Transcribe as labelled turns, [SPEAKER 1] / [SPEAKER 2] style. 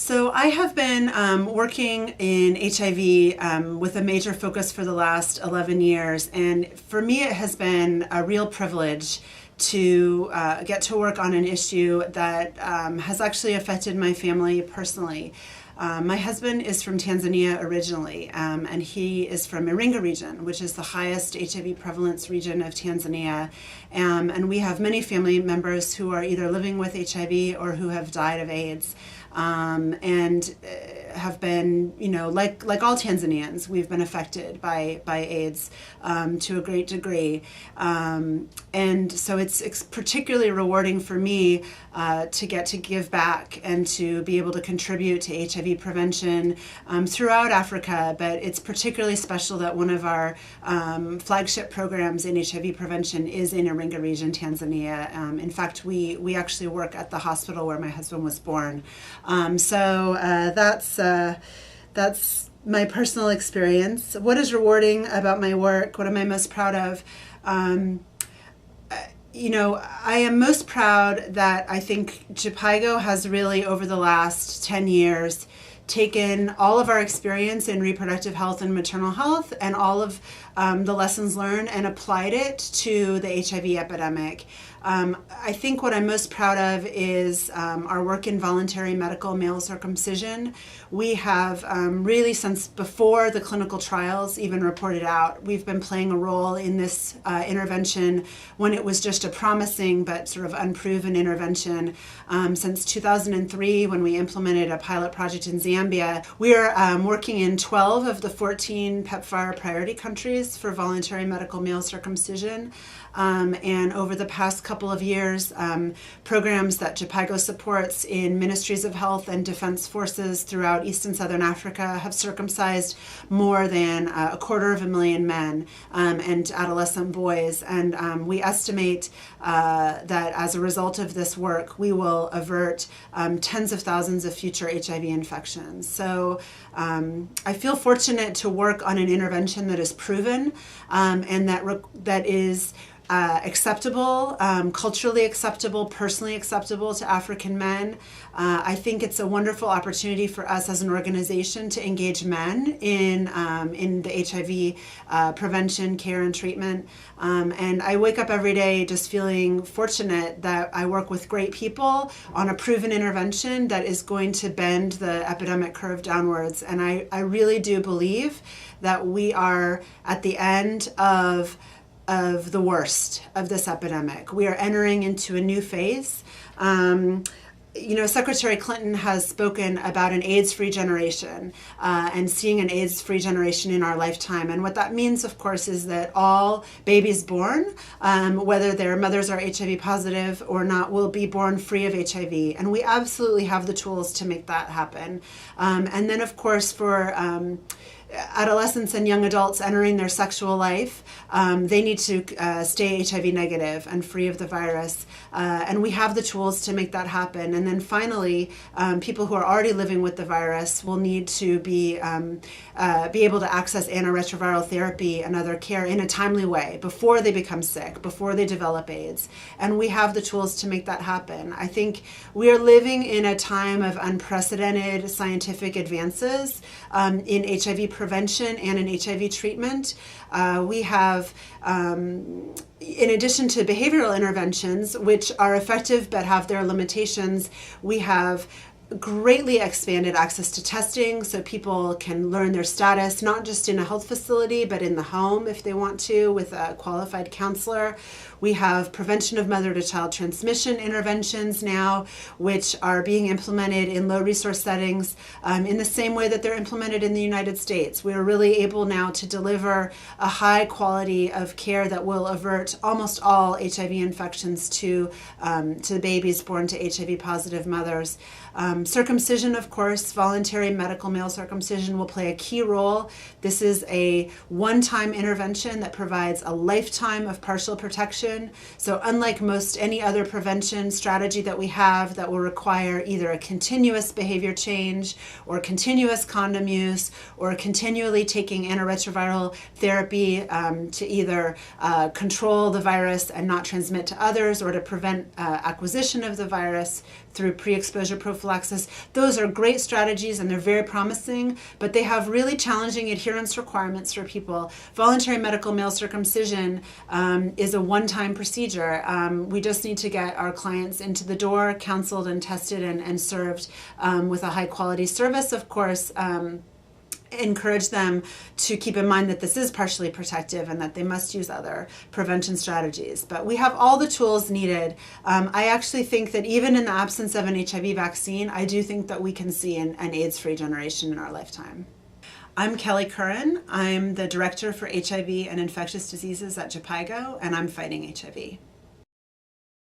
[SPEAKER 1] So I have been working in HIV with a major focus for the last 11 years, and for me it has been a real privilege to get to work on an issue that has actually affected my family personally. My husband is from Tanzania originally, and he is from Iringa region, which is the highest HIV prevalence region of Tanzania. And we have many family members who are either living with HIV or who have died of AIDS. And have been, like all Tanzanians, we've been affected by AIDS to a great degree. And so it's particularly rewarding for me to get to give back and to be able to contribute to HIV prevention throughout Africa. But it's particularly special that one of our flagship programs in HIV prevention is in Iringa region, Tanzania. In fact, we actually work at the hospital where my husband was born. So that's my personal experience. What is rewarding about my work? What am I most proud of? I am most proud that I think Jhpiego has really, over the last 10 years, taken all of our experience in reproductive health and maternal health and all of the lessons learned and applied it to the HIV epidemic. I think what I'm most proud of is our work in voluntary medical male circumcision. We have really, since before the clinical trials even reported out, we've been playing a role in this intervention when it was just a promising but sort of unproven intervention. Since 2003, when we implemented a pilot project in Zambia, we are working in 12 of the 14 PEPFAR priority countries for voluntary medical male circumcision. And over the past couple of years, programs that Jhpiego supports in ministries of health and defense forces throughout East and Southern Africa have circumcised more than 250,000 men and adolescent boys. And we estimate that as a result of this work, we will avert tens of thousands of future HIV infections. So I feel fortunate to work on an intervention that is proven and that is acceptable, culturally acceptable, personally acceptable to African men. I think it's a wonderful opportunity for us as an organization to engage men in the HIV prevention, care, and treatment. And I wake up every day just feeling fortunate that I work with great people on a proven intervention that is going to bend the epidemic curve downwards. And I really do believe that we are at the end of the worst of this epidemic. We are entering into a new phase. Secretary Clinton has spoken about an AIDS-free generation and seeing an AIDS-free generation in our lifetime. And what that means, of course, is that all babies born, whether their mothers are HIV positive or not, will be born free of HIV. And we absolutely have the tools to make that happen. And then, of course, for adolescents and young adults entering their sexual life, they need to stay HIV negative and free of the virus. And we have the tools to make that happen. And then finally, people who are already living with the virus will need to be able to access antiretroviral therapy and other care in a timely way before they become sick, before they develop AIDS. And we have the tools to make that happen. I think we are living in a time of unprecedented scientific advances in HIV prevention and in HIV treatment. We have, in addition to behavioral interventions, which are effective but have their limitations, we have greatly expanded access to testing so people can learn their status, not just in a health facility, but in the home if they want to, with a qualified counselor. We have prevention of mother-to-child transmission interventions now, which are being implemented in low-resource settings in the same way that they're implemented in the United States. We are really able now to deliver a high quality of care that will avert almost all HIV infections to babies born to HIV-positive mothers. Circumcision, of course, voluntary medical male circumcision will play a key role. This is a one-time intervention that provides a lifetime of partial protection. So unlike any other prevention strategy that we have that will require either a continuous behavior change or continuous condom use or continually taking antiretroviral therapy to either control the virus and not transmit to others or to prevent acquisition of the virus through pre-exposure prophylaxis access. Those are great strategies and they're very promising, but they have really challenging adherence requirements for people. Voluntary medical male circumcision is a one-time procedure. We just need to get our clients into the door, counseled and tested and served with a high-quality service, of course. Encourage them to keep in mind that this is partially protective and that they must use other prevention strategies. But we have all the tools needed. I actually think that even in the absence of an HIV vaccine, I do think that we can see an AIDS-free generation in our lifetime. I'm Kelly Curran. I'm the Director for HIV and Infectious Diseases at Jhpiego, and I'm fighting HIV.